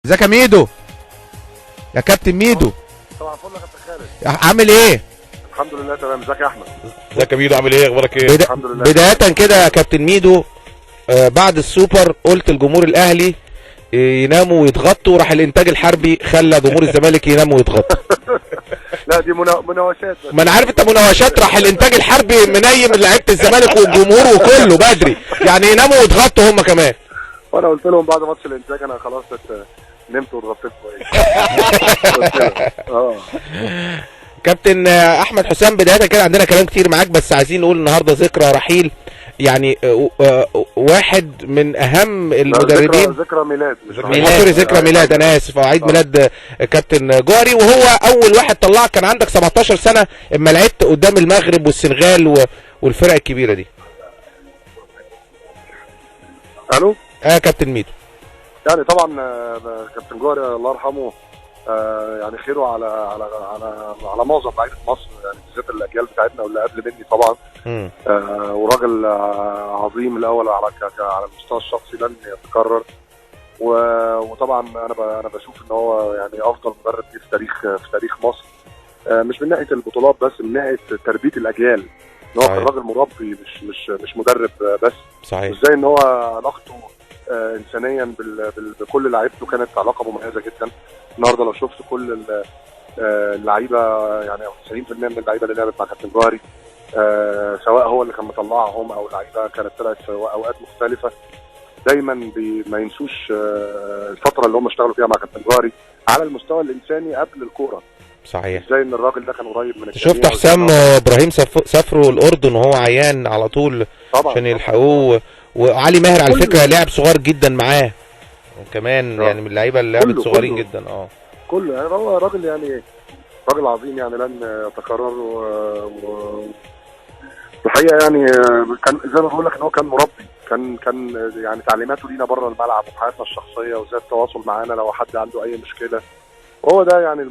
ازيك يا ميدو؟ يا كابتن ميدو، طبعا فل يا كابتن خالد. عامل ايه؟ الحمد لله تمام. ازيك يا احمد؟ ازيك يا ميدو، عامل ايه؟ اخبارك ايه؟ الحمد لله. بداية كده يا كابتن ميدو، بعد السوبر قلت الجمهور الاهلي يناموا ويتغطوا، راح الانتاج الحربي خلى جمهور الزمالك يناموا ويتغطوا. لا دي مناوشات بس. ما انا عارف انت مناوشات، راح الانتاج الحربي منيم لعيبه الزمالك والجمهور وكله بدري، يعني يناموا ويتغطوا هم كمان. وانا قلت لهم بعد ماتش الانتاج انا خلاص نمت واتغطيت كويس. كابتن احمد حسام، بدايه كده عندنا كلام كتير معاك، بس عايزين نقول النهارده ذكرى رحيل يعني واحد من اهم المدربين. ذكرى ميلاد ذكرى ميلاد، انا اسف، عيد ميلاد كابتن جوهري، وهو اول واحد طلعك. كان عندك 17 سنه اما لعبت قدام المغرب والسنغال والفرق الكبيره دي. الو كابتن ميدو، يعني طبعا كابتن جوهري الله يرحمه يعني خيره على معظم لعيبه مصر، يعني بالذات الاجيال بتاعتنا واللي قبل مني طبعا. وراجل عظيم الاول على المستوى الشخصي لن يتكرر. وطبعا انا بشوف ان هو يعني افضل مدرب في تاريخ مصر، مش من ناحيه البطولات بس، من ناحيه تربيه الاجيال. ان هو كان راجل مربي مش مدرب بس. صحيح. وازاي ان هو علاقته انسانيا بكل لعيبته كانت علاقه مميزه جدا. النهارده لو شفت كل اللعيبه، يعني 90% من اللعيبه اللي لعبت مع كابتن جوهري، سواء هو اللي كان مطلعهم او لعيبه كانت طلعت في اوقات مختلفه، دايما ما ينسوش الفتره اللي هم اشتغلوا فيها مع كابتن جوهري على المستوى الانساني قبل الكوره. صحيح. ازاي ان الراجل ده كان قريب من شفت حسام ابراهيم سافروا الاردن وهو عيان على طول عشان يلحقوه، وعلي ماهر على فكره لاعب صغير جدا معاه كمان، يعني من اللعيبه اللي لعبت صغيرين جدا. كله يعني هو راجل، يعني راجل عظيم، يعني لن يتكرر. الحقيقه يعني كان زي ما بقول لك ان هو كان مربي، كان يعني تعليماته لينا بره الملعب وفي حياتنا الشخصيه، وازاي التواصل معانا لو حد عنده اي مشكله. وهو ده يعني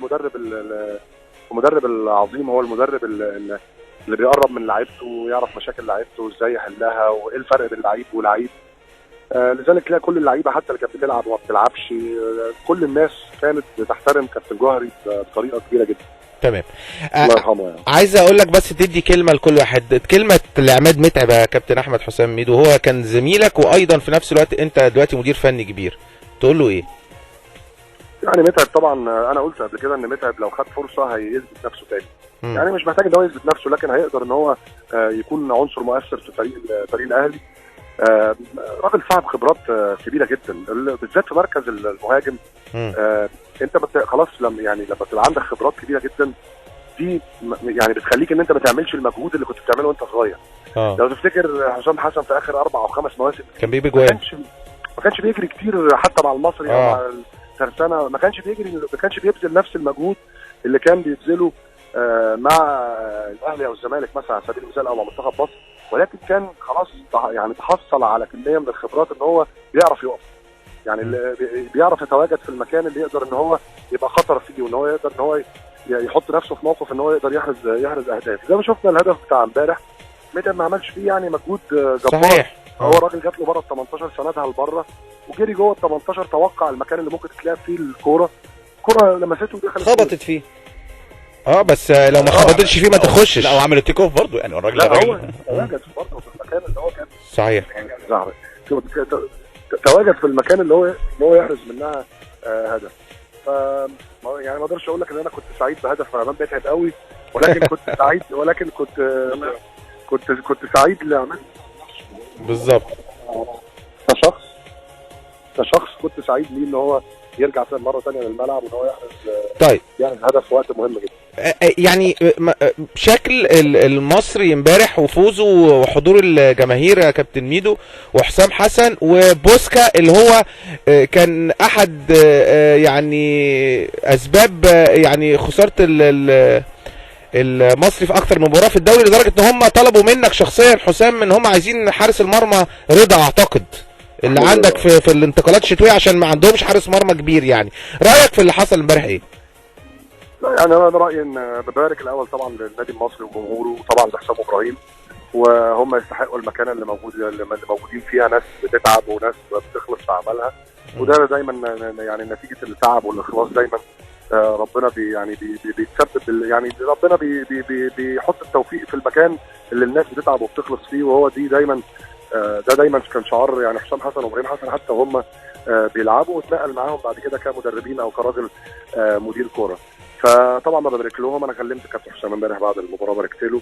المدرب العظيم، هو المدرب اللي بيقرب من لعيبته ويعرف مشاكل لعيبته وازاي يحلها وايه الفرق بين لعيب ولعيب. لذلك تلاقي كل اللعيبه حتى اللي كانت بتلعب وما بتلعبش، كل الناس كانت بتحترم كابتن جوهري بطريقه كبيره جدا. تمام. الله يرحمه. يعني عايز اقول لك بس تدي كلمه لكل واحد، كلمه لعماد متعب يا كابتن احمد حسام ميدو، هو كان زميلك وايضا في نفس الوقت انت دلوقتي مدير فني كبير، تقول له ايه؟ يعني متعب طبعا، انا قلت قبل كده ان متعب لو خد فرصه هيثبت نفسه تاني. يعني مش محتاج ان هو يثبت نفسه، لكن هيقدر ان هو يكون عنصر مؤثر في فريق الاهلي. راجل صاحب خبرات كبيره جدا، بالذات في مركز المهاجم. انت خلاص لما تبقى عندك خبرات كبيره جدا دي، يعني بتخليك ان انت ما تعملش المجهود اللي كنت بتعمله وانت صغير. لو تفتكر حسام حسن في اخر 4 أو 5 مواسم كان بيجي جوان، ما كانش بيجري كتير حتى مع المصري او مع الترسانه، ما كانش بيبذل نفس المجهود اللي كان بيبذله مع الاهلي او الزمالك مثلا على سبيل المثال، او مع منتخب مصر. ولكن كان خلاص يعني تحصل على كميه من الخبرات ان هو بيعرف يقف، يعني بيعرف يتواجد في المكان اللي يقدر ان هو يبقى خطر فيه، وان هو يقدر ان هو يحط نفسه في موقف ان هو يقدر يحرز اهداف. زي ما شفنا الهدف بتاع امبارح، متى ما عملش فيه يعني مجهود جبار. صحيح. هو الراجل جات له بره ال 18 سندها لبره وجري جوه ال 18، توقع المكان اللي ممكن تتلعب فيه الكوره لمسته ودخلت خبطت فيه. بس لو ما خبطتش فيه ما تخشش. لا، وعمل التيك اوف برضه، يعني الراجل لا هو تواجد برضه في المكان اللي هو كان. صحيح. تواجد في المكان اللي هو يحرز منها هدف. ف يعني ما اقدرش اقول لك ان انا كنت سعيد بهدف امام متعب قوي، ولكن كنت سعيد لعماد بالظبط. كشخص كنت سعيد ليه ان هو يرجع مره ثانيه للملعب وان هو يحرز هدف في وقت مهم جدا. يعني شكل المصري امبارح وفوزه وحضور الجماهير يا كابتن ميدو، وحسام حسن وبوسكا اللي هو كان احد يعني اسباب يعني خساره المصري في اكتر من مباراه في الدوري، لدرجه ان هم طلبوا منك شخصيا حسام ان هم عايزين حارس المرمى رضا اعتقد اللي عندك في الانتقالات الشتويه، عشان ما عندهمش حارس مرمى كبير. يعني رايك في اللي حصل امبارح ايه؟ لا يعني انا رايي ان ببارك الاول طبعا للنادي المصري وجمهوره، وطبعا لحسام ابراهيم، وهم يستحقوا المكانه اللي موجودين فيها ناس بتتعب وناس بتخلص في عملها. وده دايما يعني نتيجه التعب والاخلاص دايما. ربنا بيتسبب، يعني ربنا بيحط التوفيق في المكان اللي الناس بتتعب وبتخلص فيه، وهو دي دايما ده دايما كان شعار يعني حسام حسن وابراهيم حسن حتى هم بيلعبوا، واتنقل معاهم بعد كده كمدربين او كراجل مدير كوره. فطبعا ما ببارك لهم، انا كلمت كابتن حسام امبارح بعد المباراه باركت له،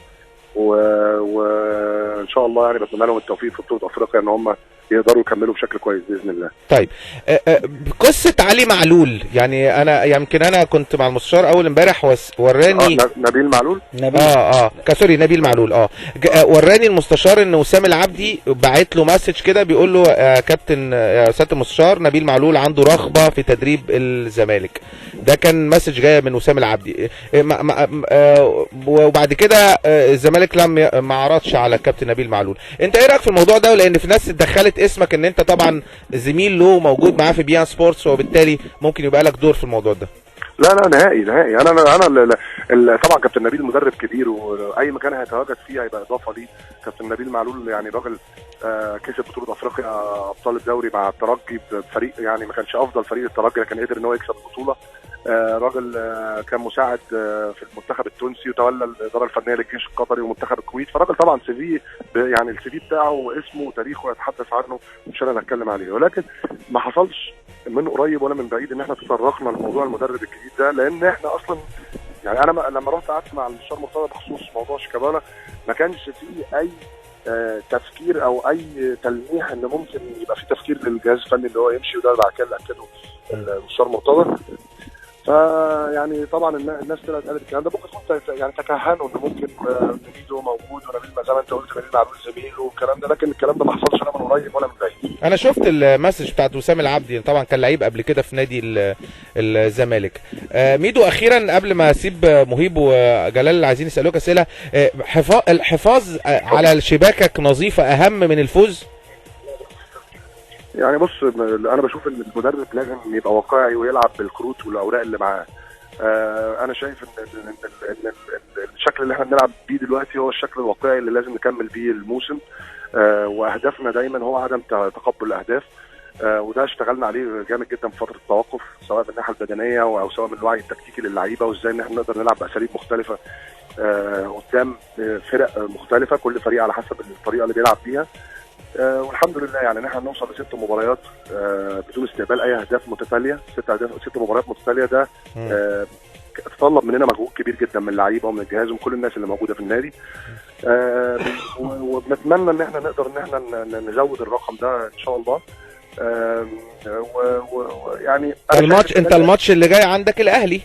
وان شاء الله يعني بتمنى لهم التوفيق في بطوله افريقيا ان هم يقدروا يكملوا بشكل كويس باذن الله. طيب قصه علي معلول، يعني انا يمكن انا كنت مع المستشار اول امبارح وراني نبيل معلول سوري نبيل معلول وراني المستشار ان وسام العبدي بعت له مسج كده بيقول له كابتن يا سياده المستشار نبيل معلول عنده رغبه في تدريب الزمالك. ده كان مسج جايه من وسام العبدي. وبعد كده الزمالك ما عرضش على الكابتن نبيل معلول. انت ايه رايك في الموضوع ده؟ لان في ناس دخلت اسمك ان انت طبعا زميل له موجود معاه في بيان سبورتس، وبالتالي ممكن يبقى لك دور في الموضوع ده. لا نهائي. انا طبعا كابتن نبيل مدرب كبير، واي مكان هيتواجد فيه هيبقى اضافه ليه. كابتن نبيل معلول يعني راجل كسب بطوله افريقيا ابطال الدوري مع الترجي بفريق يعني ما كانش افضل فريق الترجي، لكن قدر ان هو يكسب البطوله. راجل كان مساعد في المنتخب التونسي، وتولى الاداره الفنيه للجيش القطري ومنتخب الكويت. فراجل طبعا يعني السي في بتاعه واسمه وتاريخه يتحدث عنه، مش انا اللي اتكلم عليه. ولكن ما حصلش من قريب ولا من بعيد ان احنا تطرقنا لموضوع المدرب الجديد ده، لان احنا اصلا يعني انا لما رحت قعدت مع المستشار مرتضى بخصوص موضوع شيكابالا ما كانش فيه اي تفكير او اي تلميح ان ممكن يبقى في تفكير للجهاز الفني اللي هو يمشي، وده بعد كده اللي اكده المستشار مرتضى. فيعني طبعا الناس طلعت قالت الكلام ده، ممكن تكون يعني تكهنوا ان ممكن ميدو موجود ونبيل زي ما انت قلت نبيل معلول زميله والكلام ده، لكن الكلام ده ما حصلش لا من قريب ولا من بعيد. انا شفت المسج بتاعت وسام العبدي، طبعا كان لعيب قبل كده في نادي الزمالك. ميدو اخيرا قبل ما اسيب مهيب وجلال اللي عايزين يسالوك اسئله، الحفاظ على شباكك نظيفه اهم من الفوز؟ يعني بص، انا بشوف ان المدرب لازم يبقى واقعي ويلعب بالكروت والاوراق اللي معاه. انا شايف ان الشكل اللي احنا بنلعب بيه دلوقتي هو الشكل الواقعي اللي لازم نكمل بيه الموسم. واهدافنا دايما هو عدم تقبل الاهداف، وده اشتغلنا عليه جامد جدا في فتره التوقف، سواء من الناحيه البدنيه او سواء من الوعي التكتيكي للعيبه، وازاي ان احنا نقدر نلعب باساليب مختلفه قدام فرق مختلفه، كل فريق على حسب الطريقه اللي بيلعب بيها. والحمد لله يعني ان احنا نوصل ل6 مباريات بدون استقبال اي اهداف متتاليه، 6 مباريات متتاليه. ده تطلب مننا مجهود كبير جدا من اللعيبه ومن الجهاز ومن كل الناس اللي موجوده في النادي. وبنتمنى ان احنا نقدر ان احنا نزود الرقم ده ان شاء الله. ويعني الماتش اللي جاي عندك الاهلي.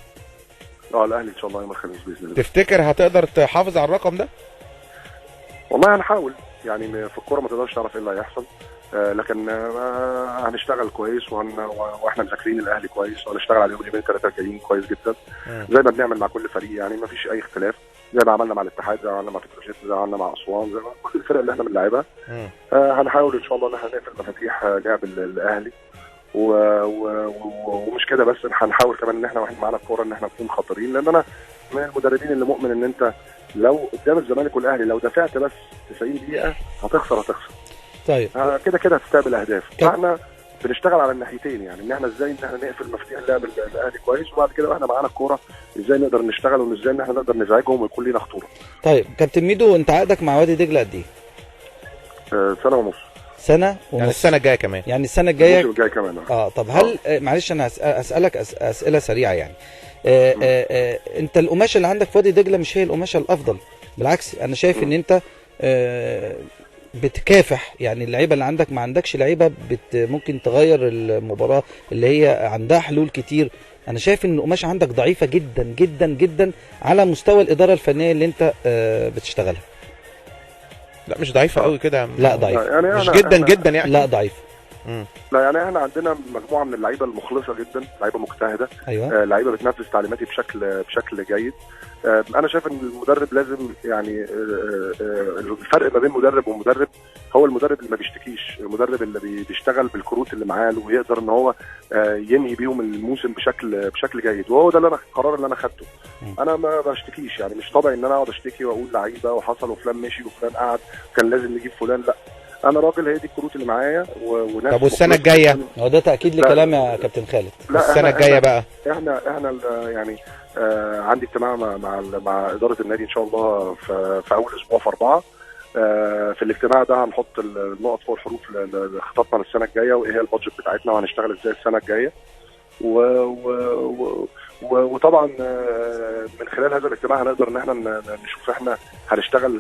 الاهلي ان شاء الله يوم الخميس باذن الله. تفتكر هتقدر تحافظ على الرقم ده؟ والله هنحاول، يعني في الكوره ما تقدرش تعرف ايه اللي هيحصل، لكن هنشتغل كويس واحنا مذاكرين الاهلي كويس، وهنشتغل عليهم اليومين 3 جايين كويس جدا زي ما بنعمل مع كل فريق. يعني ما فيش اي اختلاف، زي ما عملنا مع الاتحاد، زي ما عملنا مع بتروجيت، زي ما عملنا مع اسوان، زي ما كل الفرق اللي احنا بنلعبها. هنحاول ان شاء الله ان احنا نقفل مفاتيح لعب الاهلي، ومش كده بس، هنحاول كمان ان احنا واحنا معانا الكوره ان احنا نكون خطرين، لان انا من المدربين اللي مؤمن ان انت لو قدام الزمالك والاهلي لو دفعت بس 90 دقيقه هتخسر. طيب كده هتستقبل اهداف. فاحنا بنشتغل على الناحيتين، يعني ان احنا ازاي ان احنا نقفل مفاتيح اللعب الاهلي كويس، وبعد كده واحنا معانا الكوره ازاي نقدر نشتغل، وازاي ان احنا نقدر نزعجهم ويكون لينا خطوره. طيب كابتن ميدو، انت عقدك مع وادي دجله قد ايه؟ سنه ونص. سنه ونص يعني السنه الجايه كمان؟ يعني السنه الجايه كمان. طب هل معلش انا اسالك اسئله سريعه يعني. انت القماشه اللي عندك في وادي دجله مش هي القماشه الافضل، بالعكس انا شايف ان انت بتكافح، يعني اللعيبه اللي عندك ما عندكش لعيبه ممكن تغير المباراه اللي هي عندها حلول كتير. انا شايف ان القماشه عندك ضعيفه جدا جدا جدا على مستوى الاداره الفنيه اللي انت بتشتغلها. لا مش ضعيفه قوي كده، لا ضعيفه يعني مش جدا جدا يعني. لا ضعيفه. لا يعني احنا عندنا مجموعه من اللعيبه المخلصه جدا، لعيبه مجتهده. ايوه. لعيبه بتنفذ تعليماتي بشكل جيد. انا شايف ان المدرب لازم يعني الفرق ما بين مدرب ومدرب هو المدرب اللي ما بيشتكيش، المدرب اللي بيشتغل بالكروت اللي معاه ويقدر ان هو ينهي بيهم الموسم بشكل جيد، وهو ده اللي القرار اللي انا خدته. انا ما بشتكيش، يعني مش طبعي ان انا اقعد اشتكي واقول لعيبه وحصل وفلان مشي وفلان قعد كان لازم نجيب فلان. لا، انا راجل هي دي الكروت اللي معايا وناس. طب والسنه الجايه؟ هو ده تاكيد لكلام يا كابتن خالد. السنه الجايه بقى احنا يعني عندي اجتماع مع اداره النادي ان شاء الله في اول اسبوع في 4. في الاجتماع ده هنحط النقط فوق الحروف لخططنا للسنه الجايه، وايه هي البادجت بتاعتنا، وهنشتغل ازاي السنه الجايه. وطبعا من خلال هذا الاجتماع هنقدر ان احنا نشوف احنا هنشتغل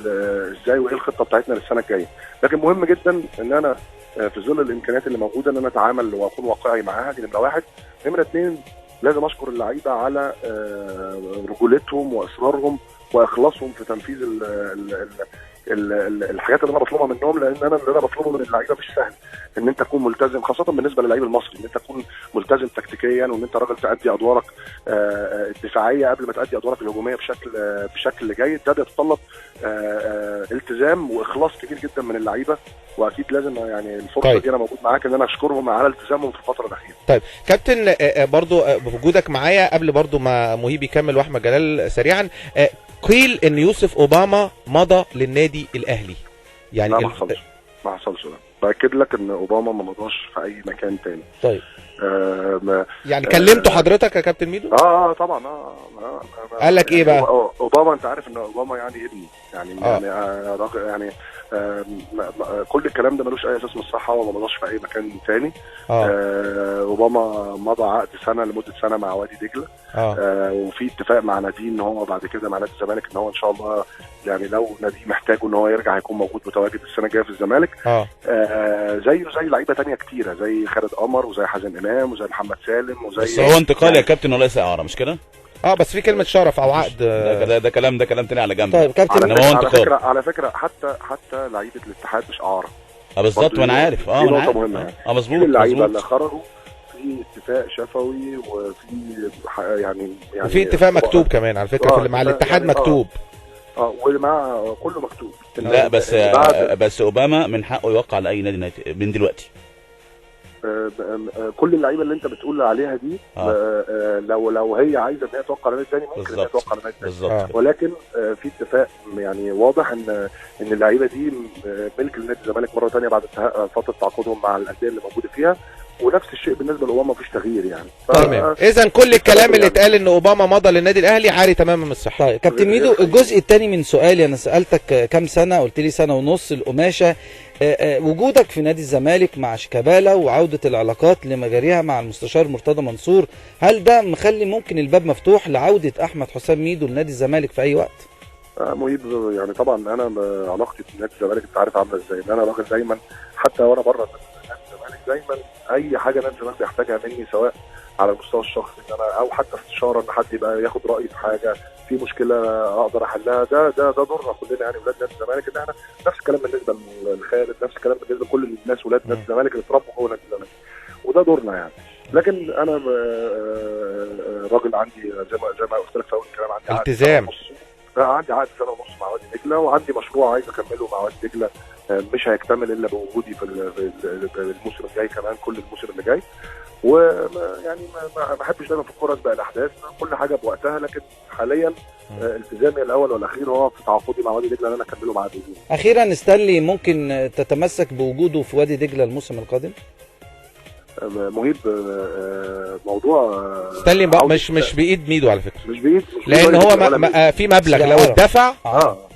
ازاي، وايه الخطه بتاعتنا للسنه الجايه. لكن مهم جدا ان انا في ظل الامكانيات اللي موجوده ان انا اتعامل واكون واقعي معاها، دي نمره واحد. نمره اثنين، لازم اشكر اللعيبه على رجولتهم واصرارهم واخلاصهم في تنفيذ الحاجات اللي انا بطلبها منهم، لان انا اللي انا بطلبه من اللعيبه مش سهل. ان انت تكون ملتزم، خاصه بالنسبه للعيب المصري، ان انت تكون ملتزم تكتيكيا، وان انت راجل تأدي ادوارك الدفاعيه قبل ما تأدي ادوارك الهجوميه بشكل جيد. ده بيتطلب التزام واخلاص كبير جدا من اللعيبه، واكيد لازم يعني الفرصه دي انا موجود معاك ان انا اشكرهم على التزامهم في الفتره الاخيره. طيب كابتن، برضو بوجودك معايا قبل برضو ما مهيب يكمل واحمد جلال سريعا، قيل ان يوسف اوباما مضى للنادي الاهلي، يعني لا ما حصلش ده. باكد لك ان اوباما ما مضاش في اي مكان تاني. طيب يعني كلمته حضرتك يا كابتن ميدو؟ طبعا. قال لك ايه بقى؟ اوباما انت عارف ان اوباما يعني ابني، يعني كل الكلام ده ملوش اي اساس من الصحه، وما مضاش في اي مكان تاني. اوباما مضى عقد سنه لمده سنه مع وادي دجله. وفي اتفاق مع نادي ان هو بعد كده مع نادي الزمالك ان هو ان شاء الله يعني لو نادي محتاجه ان هو يرجع هيكون موجود متواجد السنه الجايه في الزمالك. زي لعيبه تانية كتيره، زي خالد قمر وزي حازم امام وزي محمد سالم وزي. بس هو انتقال يا كابتن وليس اعاره، مش كده؟ بس في كلمه شرف او عقد. ده كلام تاني على جنب. طيب كابتن، على فكره حتى لعيبه الاتحاد مش اعاره. بالظبط، وانا عارف. دي نقطه مهمه يعني. مظبوط. اللعيبه اللي خرجوا في اتفاق شفوي، وفي يعني وفي اتفاق مكتوب كمان على فكره مع الاتحاد يعني مكتوب. ومع كله مكتوب. لا بس اوباما من حقه يوقع على اي نادي من دلوقتي. كل اللعيبه اللي انت بتقول عليها دي لو هي عايزه ان هي توقع على نادي ثاني ممكن هي توقع على نادي ثاني، ولكن في اتفاق يعني واضح ان اللعيبه دي ملك لنادي الزمالك مره ثانيه بعد انتهاء فتره تعاقدهم مع الانديه اللي موجوده فيها. ونفس الشيء بالنسبه لاوباما، مفيش تغيير يعني. تمام. اذا كل الكلام اللي اتقال ان اوباما مضى للنادي الاهلي عاري تماما من الصحه. طيب كابتن ميدو، الجزء الثاني من سؤالي، انا سالتك كام سنه، قلت لي سنه ونص. القماشه، وجودك في نادي الزمالك مع شيكابالا وعوده العلاقات لمجاريها مع المستشار مرتضى منصور، هل ده مخلي ممكن الباب مفتوح لعوده احمد حسام ميدو لنادي الزمالك في اي وقت؟ مهيب، يعني طبعا انا علاقتي بنادي الزمالك انت عارف عامله ازاي، ان انا راجل دايما حتى وانا بره نادي الزمالك دايما اي حاجه نادي الزمالك بيحتاجها مني، سواء على المستوى الشخصي ان انا او حتى استشاره ان حد يبقى ياخد رايي في حاجه، في مشكله اقدر احلها. ده دورنا كلنا يعني ولاد نادي الزمالك، ان احنا نفس الكلام بالنسبه لخالد، نفس الكلام بالنسبه لكل الناس ولاد نادي الزمالك اللي اتربوا جوه نادي الزمالك، وده دورنا يعني. لكن انا راجل عندي زي ما قلت لك في اول الكلام، عندي التزام. عندي عقد سنه ونص مع وادي دجله، وعندي مشروع عايز اكمله مع وادي دجله مش هيكتمل الا بوجودي في الموسم الجاي، كمان كل الموسم اللي جاي. ويعني ما بحبش دايما في الكوره اسبق الاحداث، كل حاجه بوقتها. لكن حاليا التزامي الاول والاخير هو في تعاقدي مع وادي دجله ان انا اكمله مع وادي. اخيرا ستانلي ممكن تتمسك بوجوده في وادي دجله الموسم القادم؟ مهيب، موضوع ستانلي مش بايد ميدو على فكره، مش بايد، لان هو في مبلغ لو اتدفع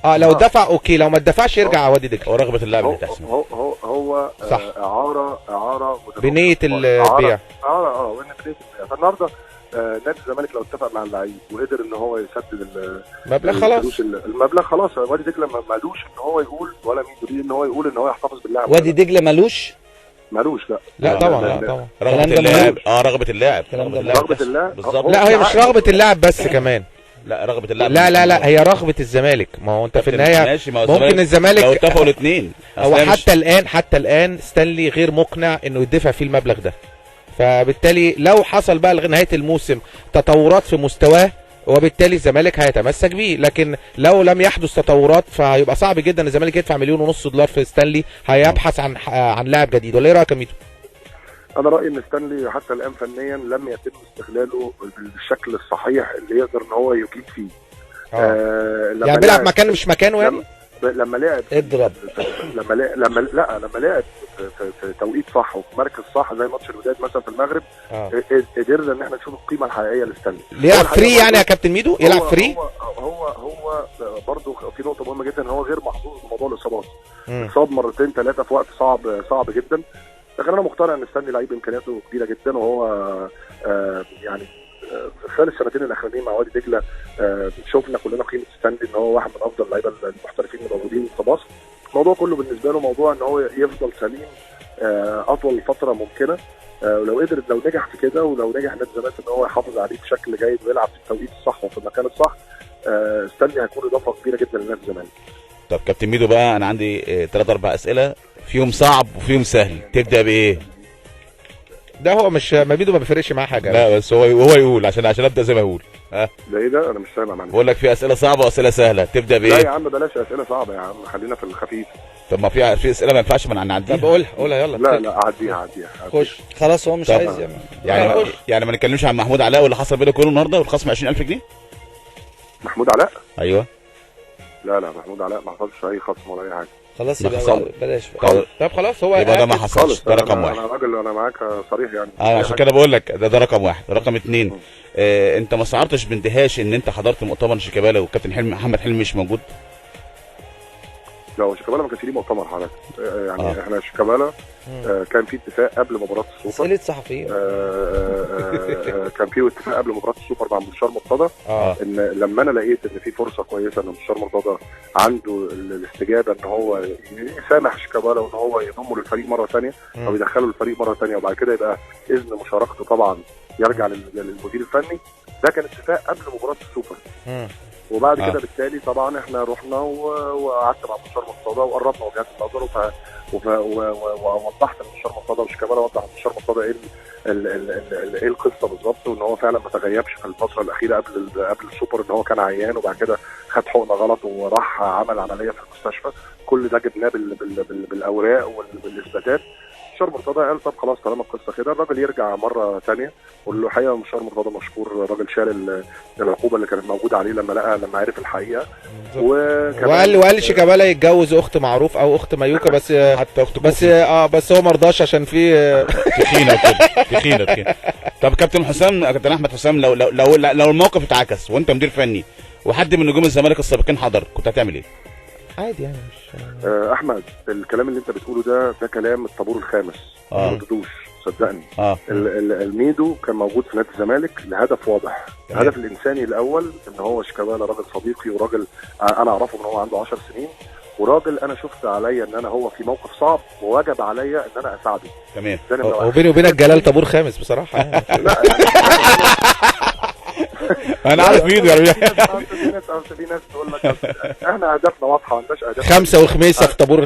لو اتدفع اوكي، لو ما اتدفعش يرجع وادي دجله. ورغبه اللاعب اللي تحسن هو صح. اعاره بنيه البيع. وان بنيه البيع. فالنهارده نادي الزمالك لو اتفق مع اللعيب وقدر ان هو يسدد المبلغ، خلاص المبلغ خلاص. وادي دجله مالوش ان هو يقول، ولا مين ان هو يقول ان هو يحتفظ باللاعب. وادي دجله مالوش لا طبعا رغبه اللاعب. رغبه اللاعب بالظبط. لا هي مش رغبه اللاعب بس كمان، لا رغبه اللاعب. لا هي رغبه الزمالك. ما هو انت في النهايه ممكن الزمالك لو اتفقوا الاثنين. هو حتى الان ستانلي غير مقنع انه يدفع فيه المبلغ ده، فبالتالي لو حصل بقى لغايه نهايه الموسم تطورات في مستواه، وبالتالي الزمالك هيتمسك بيه. لكن لو لم يحدث تطورات فهيبقى صعب جدا الزمالك يدفع $1.5 مليون في ستانلي، هيبحث عن لاعب جديد. ولا ايه رايك يا ميدو؟ انا رايي ان ستانلي حتى الان فنيا لم يتم استغلاله بالشكل الصحيح اللي يقدر ان هو يجيد فيه. يعني بيلعب مكان مش مكانه يعني. لما لعب اضرب لما لعب في توقيت صح وفي مركز صح زي ماتش الوداد مثلا في المغرب، قدرنا ان احنا نشوف القيمه الحقيقيه لستانلي. يلعب فري يعني يا كابتن ميدو، يلعب فري. هو برضه في نقطه مهمه جدا، ان هو غير محظوظ بموضوع الاصابات. اتصاب مرتين ثلاثه في وقت صعب جدا، لكن انا مقتنع ان ستانلي لعيب امكانياته كبيره جدا، وهو يعني خلال السنتين الاخرانيين مع وادي دجله شفنا كلنا قيمه ستانلي، ان هو واحد من افضل اللعيبه المحترفين الموجودين في مصر. الموضوع كله بالنسبه له موضوع ان هو يفضل سليم اطول فتره ممكنه، لو نجح في كده، ولو نجح نادي الزمالك ان هو يحافظ عليه بشكل جيد ويلعب في التوقيت الصح وفي المكان الصح، ستانلي هيكون اضافه كبيره جدا لنادي الزمالك. طب كابتن ميدو بقى، انا عندي 3 4 اسئله فيهم صعب وفيهم سهل، تبدا بايه؟ ده هو مش ميدو ما بيفرقش معاه حاجه. لا بس هو يقول عشان ابدا زي ما يقول. ده ايه ده؟ انا مش سامع معنى. بقول لك في اسئله صعبه واسئله سهله، تبدا بايه؟ لا يا عم بلاش اسئله صعبه يا عم، خلينا في الخفيف. طب ما في اسئله ما ينفعش ما نعديها. طب قولها يلا. لا عديها. خش خلاص، هو مش عايز يعني ما نتكلمش عن محمود علاء واللي حصل بينه وبينه النهارده والخصم 20000 جنيه؟ محمود علاء؟ ايوه. لا محمود علاء ما حصلش اي خصم ولا اي حاجه. خلاص ما يبقى حصل. بلاش. طب خلاص هو يبقى ده ما حصلش، ده رقم واحد. انا راجل، انا معاك صريح يعني. عشان كده بقول لك ده رقم واحد. رقم 2، انت ما شعرتش باندهاش ان انت حضرت مؤتمر شيكابالا والكابتن محمد حلمي مش موجود؟ لا شيكابالا ما كانش ليه مؤتمر حضرتك يعني. احنا شيكابالا كان في اتفاق قبل مباراه السوبر. اسئله صحفيين. كان في اتفاق قبل مباراه السوبر مع مستشار مرتضى، ان لما انا لقيت ان في فرصه كويسه ان مستشار مرتضى عنده الاستجابه ان هو يسامح شيكابالا وان هو يضمه للفريق مره ثانيه او يدخله للفريق مره ثانيه، وبعد كده يبقى اذن مشاركته طبعا يرجع للمدير الفني. ده كان اتفاق قبل مباراه السوبر. وبعد كده بالتالي طبعا احنا رحنا وقعدت مع مستشار مرتضى وقربنا وجهات النظر، ووضحت لمستشار مرتضى وشيكابالا وضح لمستشار مرتضى ايه القصه بالظبط، وان هو فعلا ما تغيبش في الفتره الاخيره قبل السوبر، ان هو كان عيان وبعد كده خد حقنه غلط وراح عمل عمليه في المستشفى. كل ده جبناه بالاوراق والاثباتات. مستشار مرتضى قال طب خلاص طالما القصه كده الراجل يرجع مره ثانيه. والحقيقه مستشار مرتضى مشكور، الراجل شال العقوبه اللي كانت موجوده عليه لما عرف الحقيقه. وقال شيكابالا يتجوز اخت معروف او اخت مايوكا، بس حتى اخت بس هو ما رضاش عشان في تخينه. طب كابتن احمد حسام، لو الموقف اتعكس وانت مدير فني وحد من نجوم الزمالك السابقين حضر، كنت هتعمل ايه؟ عادي يعني مش احمد، الكلام اللي انت بتقوله ده كلام الطابور الخامس، ما تردوش صدقني. الميدو كان موجود في نادي الزمالك لهدف واضح. الهدف الانساني الاول ان هو شيكابالا راجل صديقي وراجل انا اعرفه من هو عنده 10 سنين، وراجل انا شفت عليا ان انا هو في موقف صعب ووجب عليا ان انا اساعده. تمام. وبيني وبينك جلال طابور خامس بصراحه يعني. لا انا عارف ميدو يعني. في ناس تقول لك احنا اهدافنا واضحه، ما عندناش اهداف. خمسه وخميسه في طابور.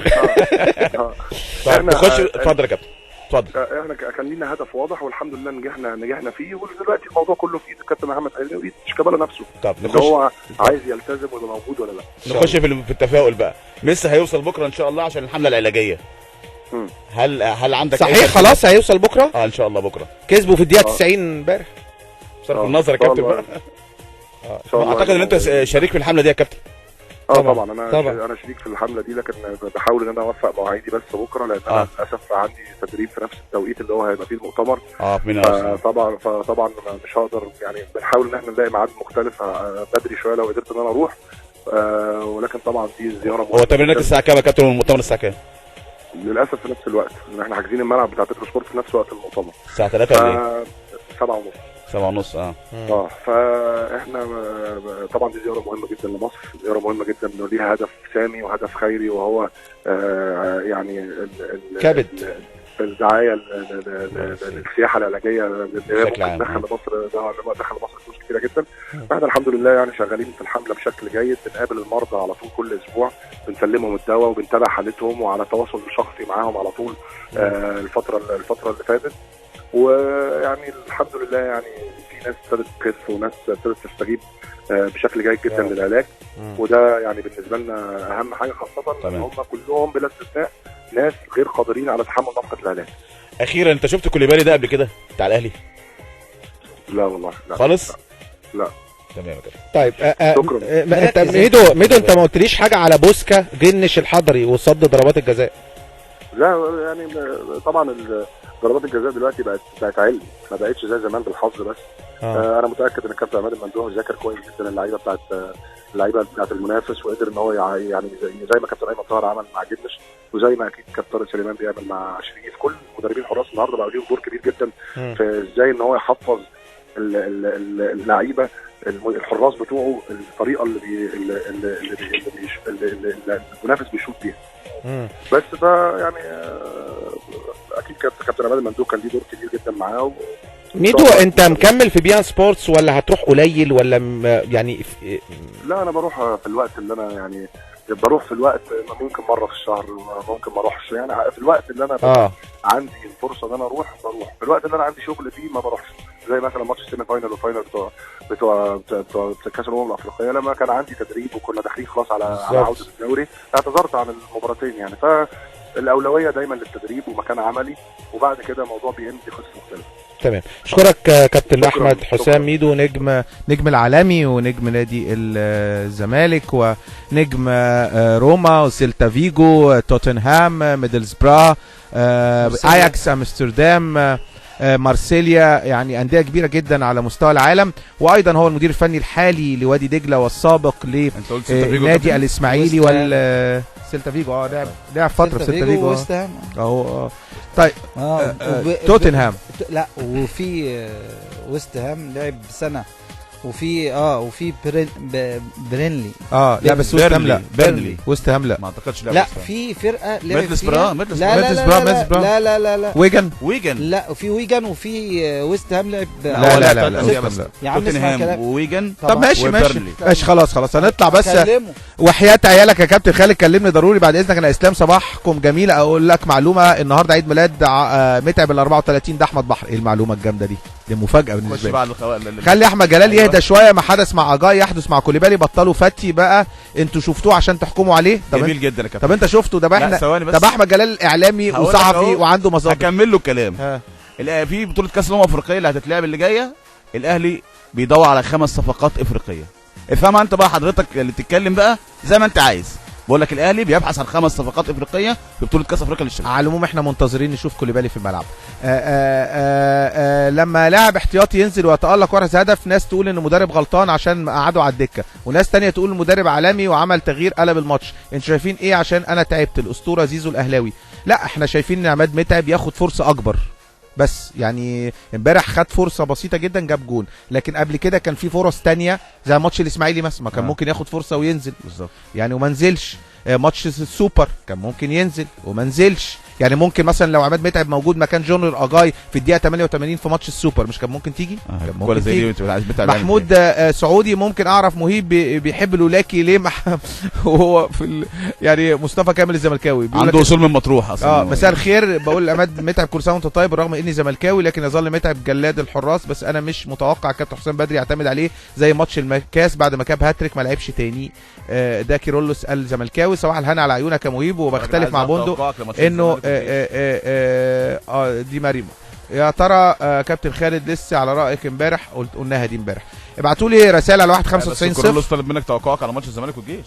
طيب نخش. اتفضل يا كابتن اتفضل. احنا كان لينا هدف واضح والحمد لله نجحنا فيه، ودلوقتي الموضوع كله في ايد الكابتن محمد حلمي وايد شيكابالا نفسه. طب نخش، هو عايز يلتزم ولا موجود ولا لا. نخش في التفاؤل بقى. ميسي هيوصل بكره ان شاء الله عشان الحمله العلاجيه. هل عندك صحيح خلاص هيوصل بكره؟ ان شاء الله بكره. كسبوا في الدقيقه 90 امبارح. بصرف النظر يا كابتن بقى. اعتقد ان انت شريك في الحمله دي يا كابتن. طبعا انا شريك في الحمله دي، لكن بحاول ان انا اوفق مواعيدي بس بكره، لان انا للاسف عندي تدريب في نفس التوقيت اللي هو هيبقى فيه المؤتمر. فطبعا مش هقدر يعني. بنحاول ان احنا نلاقي ميعاد مختلف بدري شويه لو قدرت ان انا اروح. ولكن طبعا دي زياره. هو تمرينك الساعه كام يا كابتن والمؤتمر الساعه كام؟ للاسف في نفس الوقت، ان احنا حاجزين الملعب بتاع بترو سبورت في نفس وقت المؤتمر. الساعه 3 ولا ايه؟ 7:30. 7:30. فاحنا طبعا دي زياره مهمه جدا لمصر، زياره مهمه جدا انه ليها هدف سامي وهدف خيري، وهو يعني كبد الدعايه للسياحه العلاجيه اللي دخل مصر فلوس كتيره جدا. فاحنا الحمد لله يعني شغالين في الحمله بشكل جيد، بنقابل المرضى على طول كل اسبوع، بنسلمهم الدواء وبنتابع حالتهم وعلى تواصل شخصي معاهم على طول الفتره اللي فاتت. ويعني الحمد لله يعني في ناس ابتدت تخف وناس ابتدت تستجيب بشكل جيد جدا للعلاج، وده يعني بالنسبه لنا اهم حاجه، خاصه ان هم كلهم بلا استثناء ناس غير قادرين على تحمل نفقه العلاج. اخيرا، انت شفت كوليبالي ده قبل كده بتاع الاهلي؟ لا والله لا خالص. لا تمام يا كابتن. طيب شكرا. انت ميدو انت ما قلتليش حاجه على بوسكا جنش الحضري وصد ضربات الجزاء. لا يعني طبعا ضربات الجزاء دلوقتي بقت علم، ما بقتش زي زمان بالحظ بس. انا متاكد ان الكابتن عماد المندوه ذاكر كويس جدا اللعيبه بتاعت المنافس، وقدر ان هو يعني زي ما كابتن ايمن طاهر عمل مع جدش، وزي ما اكيد كابتن طارق سليمان بيعمل مع شريف. كل مدربين الحراس النهارده بقى ليهم دور كبير جدا في ازاي ان هو يحفظ اللعيبه الحراس بتوعه الطريقه اللي المنافس بيشوط بيها. بس ده يعني اكيد كابتن عماد المندوب كان ليه دور كبير جدا معاه. ميدو انت مكمل في بيان سبورتس ولا هتروح قليل ولا يعني لا انا بروح في الوقت اللي انا يعني بروح في الوقت، ممكن مره في الشهر، ممكن ما اروحش، يعني في الوقت اللي انا عندي الفرصه ان انا بروح. في الوقت اللي انا عندي شغل فيه ما بروحش، زي مثلا ماتش السيمي فاينل والفاينل بتوع كاس الامم الافريقيه، لما كان عندي تدريب وكنا داخلين خلاص على عوده الدوري، اعتذرت عن المباراتين يعني. فالاولويه دايما للتدريب ومكان عملي، وبعد كده الموضوع بيمضي قصه مختلفه. تمام. اشكرك كابتن احمد حسام ميدو، نجم العالمي ونجم نادي الزمالك ونجم روما وسيلتا فيجو توتنهام ميدلسبرا اياكس امستردام مارسيليا، يعني انديه كبيره جدا على مستوى العالم. وايضا هو المدير الفني الحالي لوادي دجله والسابق لنادي الاسماعيلي سيلتا فيجو. لعب فتره في سيلتا فيجو اهو. طيب توتنهام لا، وفي ويست هام لعب سنه، وفي برينلي لا بس ويست هام لا، بيرنلي ويست هام لا ما اعتقدش. لا في فرقه لعب ميدلسبرا لا ويجن لا، وفي ويجن وفي ويست هام لعب. لا يا عم اسمع كلام وويجن. طب ماشي خلاص هنطلع بس. وحياة عيالك يا كابتن خالد كلمني ضروري بعد اذنك. انا اسلام صباحكم جميله. اقول لك معلومه، النهارده عيد ميلاد متعب ال 34 ده احمد بحر. ايه المعلومه الجامده دي مفاجاه بالنسبه لي. خلي احمد جلال يهدى شويه. ما حدث مع اجاي يحدث مع كوليبالي. بطلوا فتي بقى، انتوا شفتوه عشان تحكموا عليه. جميل جدا يا كابتن. طب انت شفته؟ ده احمد جلال اعلامي وصحفي وعنده مصادر. هكمل له الكلام. في بطوله كاس الامم الافريقيه اللي هتتلعب اللي جايه، الاهلي بيدور على 5 صفقات افريقيه. افهمها انت بقى حضرتك اللي بتتكلم بقى زي ما انت عايز. بقول لك الاهلي بيبحث عن 5 صفقات افريقيه في بطوله كاس افريقيا للشباب. على العموم احنا منتظرين نشوف كوليبالي في الملعب. لما لاعب احتياطي ينزل ويتالق ورث هدف، ناس تقول ان المدرب غلطان عشان قعدوا على الدكه، وناس تانية تقول المدرب عالمي وعمل تغيير قلب الماتش. انتوا شايفين ايه؟ عشان انا تعبت. الاسطوره زيزو الاهلاوي. لا احنا شايفين ان عماد متعب ياخد فرصه اكبر. بس يعني امبارح خد فرصه بسيطه جدا جاب جون، لكن قبل كده كان في فرص تانية زي ماتش الاسماعيلي مثلا، ما كان ممكن ياخد فرصه وينزل بالظبط يعني وما نزلش. ماتش السوبر كان ممكن ينزل وما نزلش. يعني ممكن مثلا لو عماد متعب موجود مكان جونيور اجاي في الدقيقه 88 في ماتش السوبر، مش كان ممكن تيجي؟ كان ممكن تيجي. محمود سعودي ممكن اعرف مهيب بيحب لولاكي ليه وهو في يعني مصطفى كامل الزملكاوي عنده وصول من مطروح اصلا. مساء الخير. بقول لعماد متعب كل سنه وانت طيب، رغم اني زملكاوي لكن يظل متعب جلاد الحراس، بس انا مش متوقع كابتن حسام بدري يعتمد عليه زي ماتش المكاس بعد ما كاب هاتريك ما لعبش تاني. ده كيرولوس الزملكاوي. صباح الهنا على عيونك يا مهيب، وبختلف مع بوندو انه دي مريم. يا ترى كابتن خالد لسه على رايك امبارح؟ قلناها دي امبارح. ابعتوا لي رساله على 195 0. كيرولوس طلب منك توقعك على ماتش الزمالك والجيش.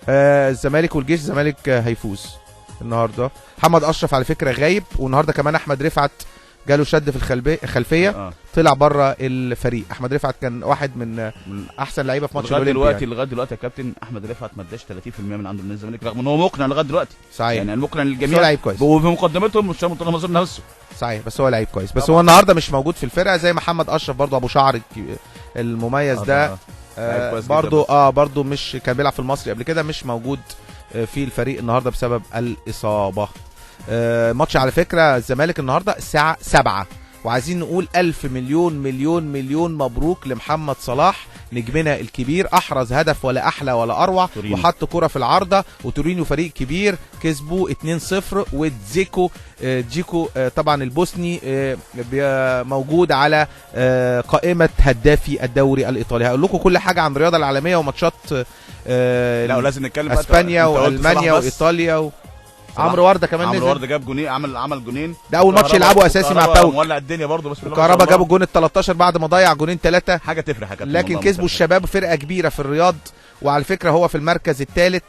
الزمالك والجيش. الزمالك هيفوز النهارده. محمد اشرف على فكره غايب، والنهارده كمان احمد رفعت جاله شد في الخلفيه طلع بره الفريق. احمد رفعت كان واحد من احسن لعيبه في ماتش الاولمبي. لغايه دلوقتي يا كابتن احمد رفعت ما اداش 30% من عنده من الزمالك، رغم ان هو مقنع لغايه دلوقتي. صحيح يعني المقنع للجميع، لعيب كويس وفي مقدمتهم مش منتظر نفسه. صحيح، بس هو لعيب كويس. بس هو النهارده مش موجود في الفرقه زي محمد اشرف برضه ابو شعر المميز ده. برضه مش كان بيلعب في المصري قبل كده، مش موجود في الفريق النهارده بسبب الاصابه. ماتش على فكره الزمالك النهارده الساعه 7، وعايزين نقول 1000 مليون مليون مليون مبروك لمحمد صلاح نجمنا الكبير. احرز هدف ولا احلى ولا اروع، وحط كرة في العارضة. وتورينيو فريق كبير كسبوا 2-0. وجيكو طبعا البوسني موجود على قائمة هدافي الدوري الايطالي. هقول لكم كل حاجة عن الرياضة العالمية وماتشات لا ولازم نتكلم اسبانيا والمانيا وايطاليا عمرو ورده كمان عمرو نزل. ورده جاب جونين، عمل جونين. ده اول ماتش يلعبه اساسي مع باوك. مولع الدنيا برضه، بس وكهربا جابوا الجون ال 13 بعد ما ضيع جونين 3. حاجه تفرح يا كابتن، لكن كسبوا الشباب، فرقه كبيره في الرياض، وعلى فكره هو في المركز الثالث